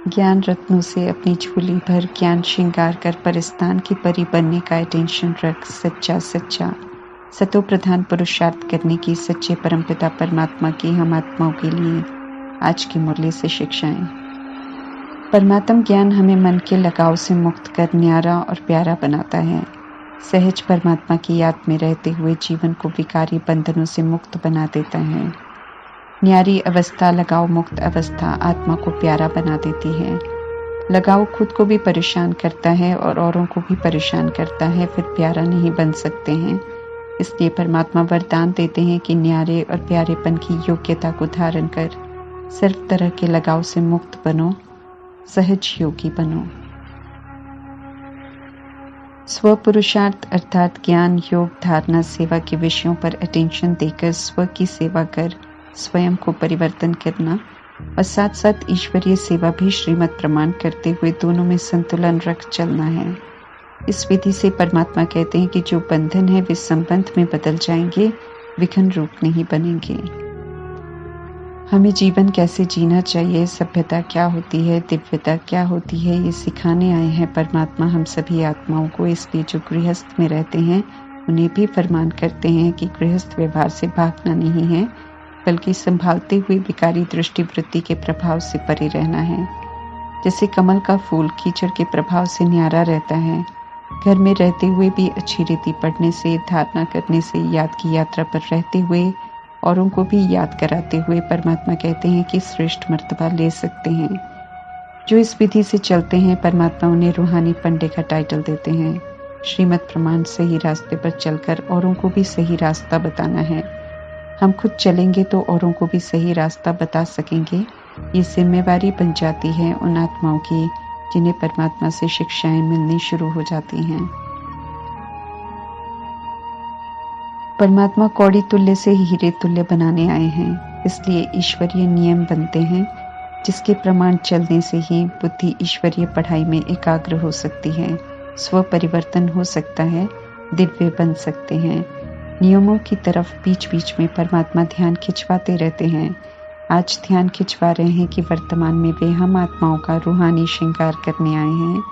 ज्ञान रत्नों से अपनी झोली भर ज्ञान श्रृंगार कर परिस्तान की परी बनने का अटेंशन रख। सच्चा सच्चा सतो प्रधान पुरुषार्थ करने की सच्चे परमपिता परमात्मा की हम आत्माओं के लिए आज की मुरली से शिक्षाएं। परमात्म ज्ञान हमें मन के लगाव से मुक्त कर न्यारा और प्यारा बनाता है। सहज परमात्मा की याद में रहते हुए जीवन को विकारी बंधनों से मुक्त बना देता है। न्यारी अवस्था, लगाव मुक्त अवस्था आत्मा को प्यारा बना देती है। लगाव खुद को भी परेशान करता है और औरों को भी परेशान करता है, फिर प्यारा नहीं बन सकते हैं। इसलिए परमात्मा वरदान देते हैं कि न्यारे और प्यारेपन की योग्यता को धारण कर सर्व तरह के लगाव से मुक्त बनो, सहज योगी बनो। स्व पुरुषार्थ अर्थात ज्ञान, योग, धारणा, सेवा के विषयों पर अटेंशन देकर स्व की सेवा कर स्वयं को परिवर्तन करना और साथ साथ ईश्वरीय सेवा भी श्रीमत प्रमाण करते हुए दोनों में संतुलन रख चलना है। इस विधि से परमात्मा कहते हैं कि जो बंधन है वे संबंध में बदल जाएंगे, विघन रूप नहीं बनेंगे। हमें जीवन कैसे जीना चाहिए, सभ्यता क्या होती है, दिव्यता क्या होती है, ये सिखाने आए हैं परमात्मा हम सभी आत्माओं को। इसलिए जो गृहस्थ में रहते हैं उन्हें भी फरमान करते हैं कि गृहस्थ व्यवहार से भागना नहीं है, बल्कि संभालते हुए विकारी दृष्टि वृत्ति के प्रभाव से परे रहना है। जैसे कमल का फूल कीचड़ के प्रभाव से न्यारा रहता है, घर में रहते हुए भी अच्छी रीति पढ़ने से, धारणा करने से, याद की यात्रा पर रहते हुए औरों को भी याद कराते हुए परमात्मा कहते हैं कि श्रेष्ठ मर्तबा ले सकते हैं। जो इस विधि से चलते हैं परमात्मा उन्हें रूहानी पंडे का टाइटल देते हैं। श्रीमत प्रमाण सही रास्ते पर चलकर औरों को भी सही रास्ता बताना है। हम खुद चलेंगे तो औरों को भी सही रास्ता बता सकेंगे। ये जिम्मेवारी बन जाती है उन आत्माओं की जिन्हें परमात्मा से शिक्षाएं मिलनी शुरू हो जाती हैं। परमात्मा कौड़ी तुल्य से हीरे तुल्य बनाने आए हैं, इसलिए ईश्वरीय नियम बनते हैं जिसके प्रमाण चलने से ही बुद्धि ईश्वरीय पढ़ाई में एकाग्र हो सकती है, स्व परिवर्तन हो सकता है, दिव्य बन सकते हैं। नियमों की तरफ बीच बीच में परमात्मा ध्यान खिंचवाते रहते हैं। आज ध्यान खिंचवा रहे हैं कि वर्तमान में वे हम आत्माओं का रूहानी श्रृंगार करने आए हैं,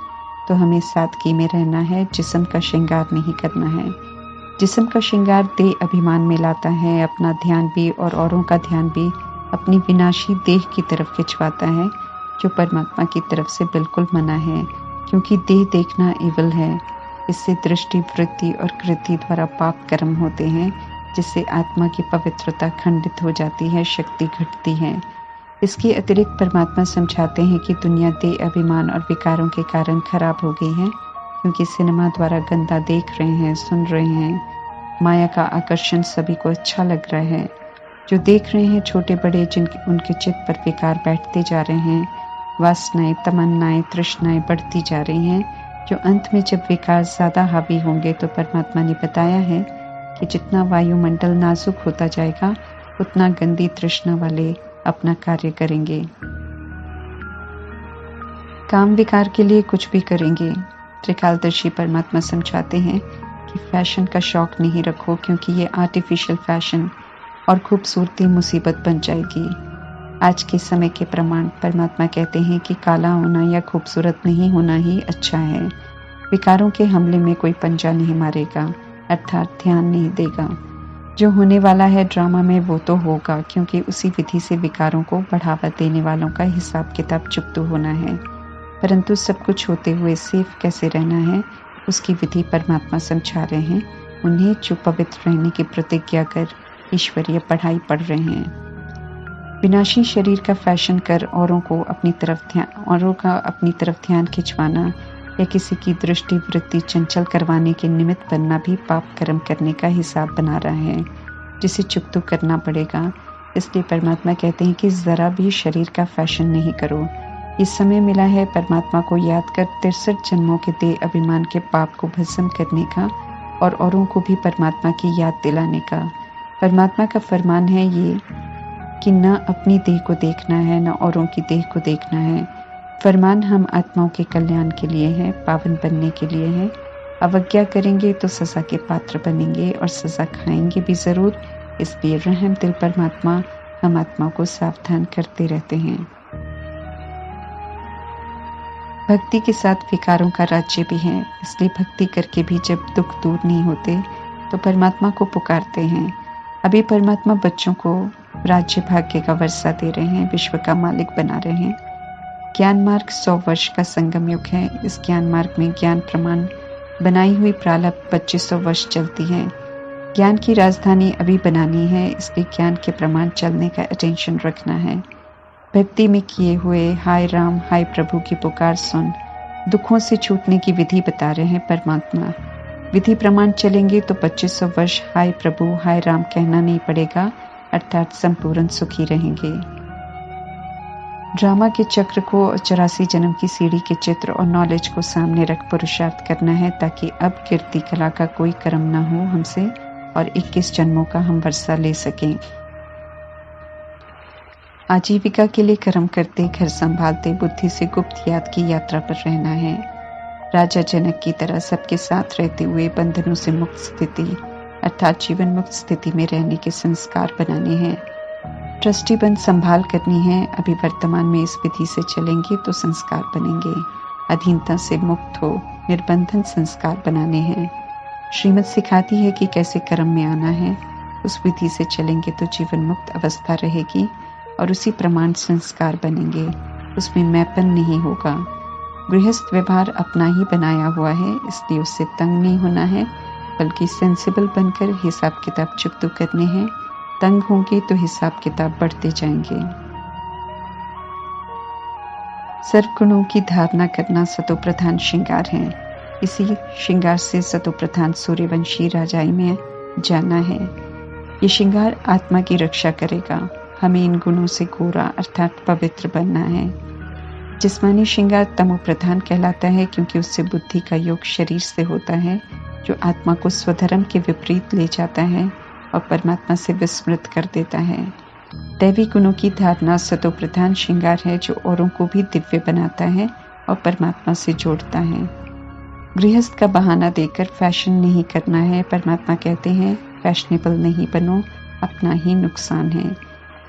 तो हमें सादगी में रहना है, जिस्म का श्रृंगार नहीं करना है। जिस्म का श्रृंगार देह अभिमान में लाता है, अपना ध्यान भी और औरों का ध्यान भी अपनी विनाशी देह की तरफ खिंचवाता है, जो परमात्मा की तरफ से बिल्कुल मना है, क्योंकि देह देखना इवल है। इससे दृष्टि, वृत्ति और कृति द्वारा पाप कर्म होते हैं, जिससे आत्मा की पवित्रता खंडित हो जाती है, शक्ति घटती है। इसके अतिरिक्त परमात्मा समझाते हैं कि दुनिया देह अभिमान और विकारों के कारण खराब हो गई है, क्योंकि सिनेमा द्वारा गंदा देख रहे हैं, सुन रहे हैं। माया का आकर्षण सभी को अच्छा लग रहा है। जो देख रहे हैं छोटे बड़े, जिनके उनके चित्त पर विकार बैठते जा रहे हैं, वासनाएं, तमन्नाएं, तृष्णाएं बढ़ती जा रही हैं, जो अंत में जब विकार ज्यादा हावी होंगे तो परमात्मा ने बताया है कि जितना वायुमंडल नाजुक होता जाएगा उतना गंदी तृष्णा वाले अपना कार्य करेंगे, काम विकार के लिए कुछ भी करेंगे। त्रिकालदर्शी परमात्मा समझाते हैं कि फैशन का शौक नहीं रखो, क्योंकि ये आर्टिफिशियल फैशन और खूबसूरती मुसीबत बन जाएगी। आज के समय के प्रमाण परमात्मा कहते हैं कि काला होना या खूबसूरत नहीं होना ही अच्छा है। विकारों के हमले में कोई पंजा नहीं मारेगा, अर्थात ध्यान नहीं देगा। जो होने वाला है ड्रामा में वो तो होगा, क्योंकि उसी विधि से विकारों को बढ़ावा देने वालों का हिसाब किताब चुकता होना है। परंतु सब कुछ होते हुए सेफ कैसे रहना है, उसकी विधि परमात्मा समझा रहे हैं उन्हें, जो पवित्र रहने की प्रतिज्ञा कर ईश्वरीय पढ़ाई पढ़ रहे हैं। विनाशी शरीर का फैशन कर औरों का अपनी तरफ ध्यान खिंचवाना या किसी की दृष्टि वृत्ति चंचल करवाने के निमित्त बनना भी पाप कर्म करने का हिसाब बना रहा है, जिसे चुप तो करना पड़ेगा। इसलिए परमात्मा कहते हैं कि जरा भी शरीर का फैशन नहीं करो। इस समय मिला है परमात्मा को याद कर 63 जन्मों के देह अभिमान के पाप को भस्म करने का और औरों को भी परमात्मा की याद दिलाने का। परमात्मा का फरमान है ये कि न अपनी देह को देखना है, न औरों की देह को देखना है। फरमान हम आत्माओं के कल्याण के लिए है, पावन बनने के लिए है। अवज्ञा करेंगे तो सजा के पात्र बनेंगे और सजा खाएंगे भी जरूर। इसलिए रहम दिल परमात्मा हम आत्मा को सावधान करते रहते हैं। भक्ति के साथ विकारों का राज्य भी है, इसलिए भक्ति करके भी जब दुख दूर नहीं होते तो परमात्मा को पुकारते हैं। अभी परमात्मा बच्चों को राज्य भाग्य का वर्षा दे रहे हैं, विश्व का मालिक बना रहे हैं। ज्ञान मार्ग 100 वर्ष का संगम युग है। इस ज्ञान मार्ग में ज्ञान प्रमाण बनाई हुई प्रारब्ध 2500 वर्ष चलती है। ज्ञान की राजधानी अभी बनानी है, इसलिए ज्ञान के प्रमाण चलने का अटेंशन रखना है। भक्ति में किए हुए हाय राम हाय प्रभु की पुकार सुन दुखों से छूटने की विधि बता रहे हैं परमात्मा। विधि प्रमाण चलेंगे तो 2500 वर्ष हाय प्रभु हाय राम कहना नहीं पड़ेगा, अर्थात संपूर्ण सुखी रहेंगे। ड्रामा के चक्र को 84 जन्म की सीढ़ी के चित्र और नॉलेज को सामने रख पुरुषार्थ करना है, ताकि अब कीर्ति कला का कोई कर्म न हो हमसे और 21 जन्मों का हम वर्षा ले सकें। आजीविका के लिए कर्म करते, घर संभालते, बुद्धि से गुप्त याद की यात्रा पर रहना है। राजा जनक की तरह सबके साथ रहते हुए बंधनों से मुक्त स्थिति अर्थात जीवन मुक्त स्थिति में रहने के संस्कार बनाने हैं। ट्रस्टी बन संभाल करनी है। अभी वर्तमान में इस विधि से चलेंगे तो संस्कार बनेंगे। अधीनता से मुक्त हो निर्बंधन संस्कार बनाने हैं। श्रीमत सिखाती है कि कैसे कर्म में आना है। उस विधि से चलेंगे तो जीवन मुक्त अवस्था रहेगी और उसी प्रमाण संस्कार बनेंगे, उसमें मैपन नहीं होगा। गृहस्थ व्यवहार अपना ही बनाया हुआ है, इसलिए उससे तंग नहीं होना है, बल्कि सेंसिबल बनकर हिसाब किताब चुकतो करने हैं। तंग होंगे तो हिसाब किताब बढ़ते जाएंगे। सर्वगुणों की धारणा करना सतोप्रधान श्रृंगार है। इसी श्रृंगार से सतोप्रधान सूर्यवंशी राजाई में जाना है। ये श्रृंगार आत्मा की रक्षा करेगा। हमें इन गुणों से गोरा अर्थात पवित्र बनना है। जिस्मानी श्रृंगार तमो प्रधान कहलाता है, क्योंकि उससे बुद्धि का योग शरीर से होता है, जो आत्मा को स्वधर्म के विपरीत ले जाता है और परमात्मा से विस्मृत कर देता है। दैवी गुणों की धारणा सतो प्रधान श्रृंगार है, जो औरों को भी दिव्य बनाता है और परमात्मा से जोड़ता है। गृहस्थ का बहाना देकर फैशन नहीं करना है। परमात्मा कहते हैं फैशनेबल नहीं बनो, अपना ही नुकसान है।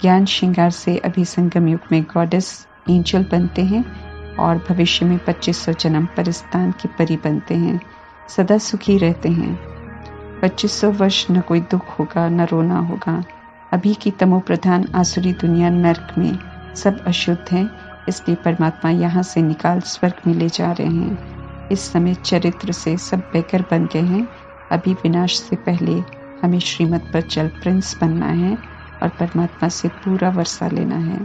ज्ञान श्रृंगार से अभी संगम युग में गॉडेस एंजल बनते हैं और भविष्य में 2500 जन्म परिस्तान की परी बनते हैं। सदा सुखी रहते हैं। 2500 वर्ष न कोई दुख होगा न रोना होगा। अभी की तमो प्रधान आसुरी दुनिया नर्क में सब अशुद्ध है, इसलिए परमात्मा यहाँ से निकाल स्वर्ग में ले जा रहे हैं। इस समय चरित्र से सब बेकर बन गए हैं। अभी विनाश से पहले हमें श्रीमत पर चल प्रिंस बनना है और परमात्मा से पूरा वर्षा लेना है।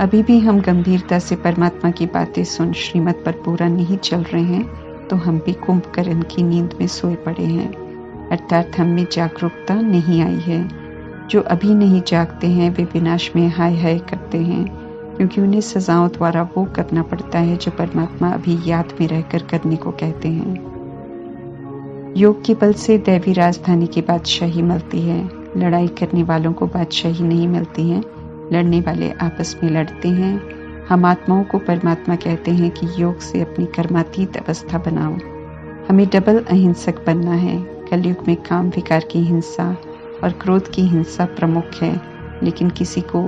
अभी भी हम गंभीरता से परमात्मा की बातें सुन श्रीमत पर पूरा नहीं चल रहे हैं, तो हम भी कुंभकर्ण की नींद में सोए पड़े हैं, अर्थात हम में जागरूकता नहीं आई है। जो अभी नहीं जागते हैं वे विनाश में हाय हाय करते हैं, क्योंकि उन्हें सजाओं द्वारा वो करना पड़ता है जो परमात्मा अभी याद में रहकर करने को कहते हैं। योग के बल से दैवी राजधानी की बादशाही मिलती है। लड़ाई करने वालों को बादशाही नहीं मिलती है, लड़ने वाले आपस में लड़ते हैं। हम आत्माओं को परमात्मा कहते हैं कि योग से अपनी कर्मातीत अवस्था बनाओ। हमें डबल अहिंसक बनना है। कलयुग में काम विकार की हिंसा और क्रोध की हिंसा प्रमुख है, लेकिन किसी को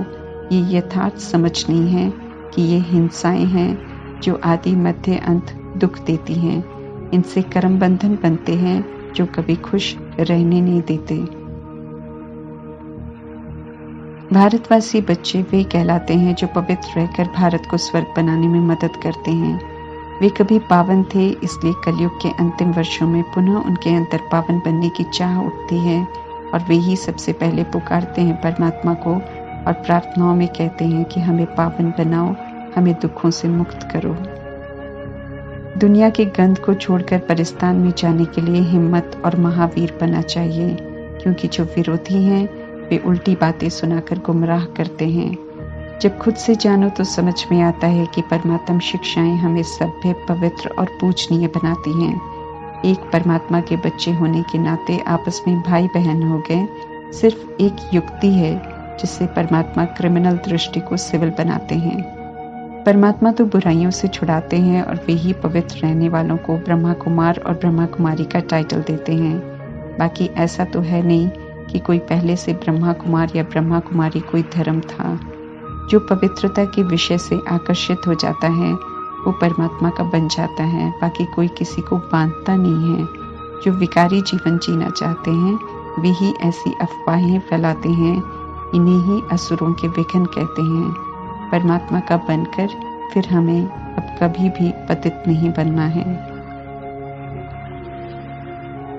ये यथार्थ समझ नहीं है कि ये हिंसाएं हैं जो आदि मध्य अंत दुख देती हैं। इनसे कर्म बंधन बनते हैं जो कभी खुश रहने नहीं देते। भारतवासी बच्चे वे कहलाते हैं जो पवित्र रहकर भारत को स्वर्ग बनाने में मदद करते हैं। वे कभी पावन थे, इसलिए कलयुग के अंतिम वर्षों में पुनः उनके अंदर पावन बनने की चाह उठती है और वे ही सबसे पहले पुकारते हैं परमात्मा को और प्रार्थनाओं में कहते हैं कि हमें पावन बनाओ, हमें दुखों से मुक्त करो। दुनिया के गंध को छोड़कर परिस्तान में जाने के लिए हिम्मत और महावीर बनना चाहिए, क्योंकि जो विरोधी हैं वे उल्टी बातें सुनाकर गुमराह करते हैं। जब खुद से जानो तो समझ में आता है कि परमात्म शिक्षाएं हमें सभ्य, पवित्र और पूजनीय बनाती हैं। एक परमात्मा के बच्चे होने के नाते आपस में भाई बहन हो गए। सिर्फ एक युक्ति है जिससे परमात्मा क्रिमिनल दृष्टि को सिविल बनाते हैं। परमात्मा तो बुराइयों से छुड़ाते हैं और वे ही पवित्र रहने वालों को ब्रह्मा कुमार और ब्रह्मा कुमारी का टाइटल देते हैं। बाकी ऐसा तो है नहीं कि कोई पहले से ब्रह्मा कुमार या ब्रह्मा कुमारी कोई धर्म था। जो पवित्रता के विषय से आकर्षित हो जाता है वो परमात्मा का बन जाता है, बाकी कोई किसी को बांधता नहीं है। जो विकारी जीवन जीना चाहते हैं वे ही ऐसी अफवाहें फैलाते हैं, इन्हें ही असुरों के विघन कहते हैं। परमात्मा का बनकर फिर हमें अब कभी भी पतित नहीं बनना है।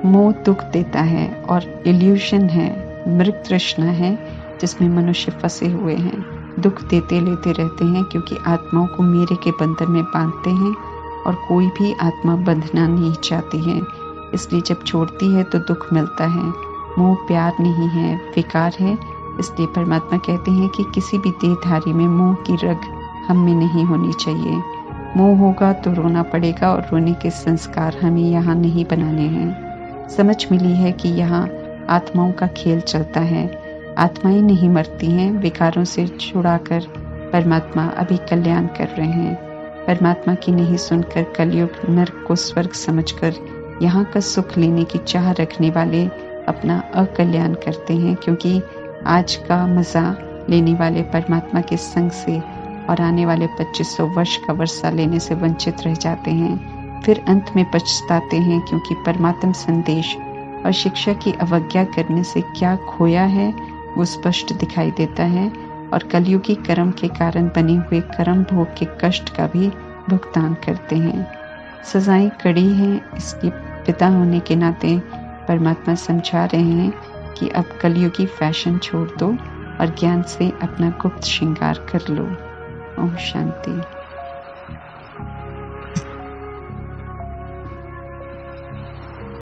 मोह दुख देता है और इल्यूशन है, मृग तृष्णा है जिसमें मनुष्य फंसे हुए हैं। दुख देते लेते रहते हैं क्योंकि आत्माओं को मेरे के बंधन में बांधते हैं और कोई भी आत्मा बंधना नहीं चाहती है, इसलिए जब छोड़ती है तो दुख मिलता है। मोह प्यार नहीं है, विकार है। इसलिए परमात्मा कहते हैं कि किसी भी देहधारी में मोह की रग हम में नहीं होनी चाहिए। मोह होगा तो रोना पड़ेगा और रोने के संस्कार हमें यहाँ नहीं बनाने हैं। समझ मिली है कि यहाँ आत्माओं का खेल चलता है। आत्माएं नहीं मरती हैं, विकारों से छुड़ाकर परमात्मा अभी कल्याण कर रहे हैं। परमात्मा की नहीं सुनकर कलयुग नरक को स्वर्ग समझकर यहाँ का सुख लेने की चाह रखने वाले अपना अकल्याण करते हैं, क्योंकि आज का मजा लेने वाले परमात्मा के संग से और आने वाले 2500 वर्ष का वर्षा लेने से वंचित रह जाते हैं। फिर अंत में पछताते हैं, क्योंकि परमात्म संदेश और शिक्षा की अवज्ञा करने से क्या खोया है वो स्पष्ट दिखाई देता है और कलयुगी कर्म के कारण बने हुए कर्म भोग के कष्ट का भी भुगतान करते हैं। सजाएं कड़ी हैं, इसलिए पिता होने के नाते परमात्मा समझा रहे हैं कि अब कलयुगी फैशन छोड़ दो और ज्ञान से अपना गुप्त श्रृंगार कर लो। ओम शांति।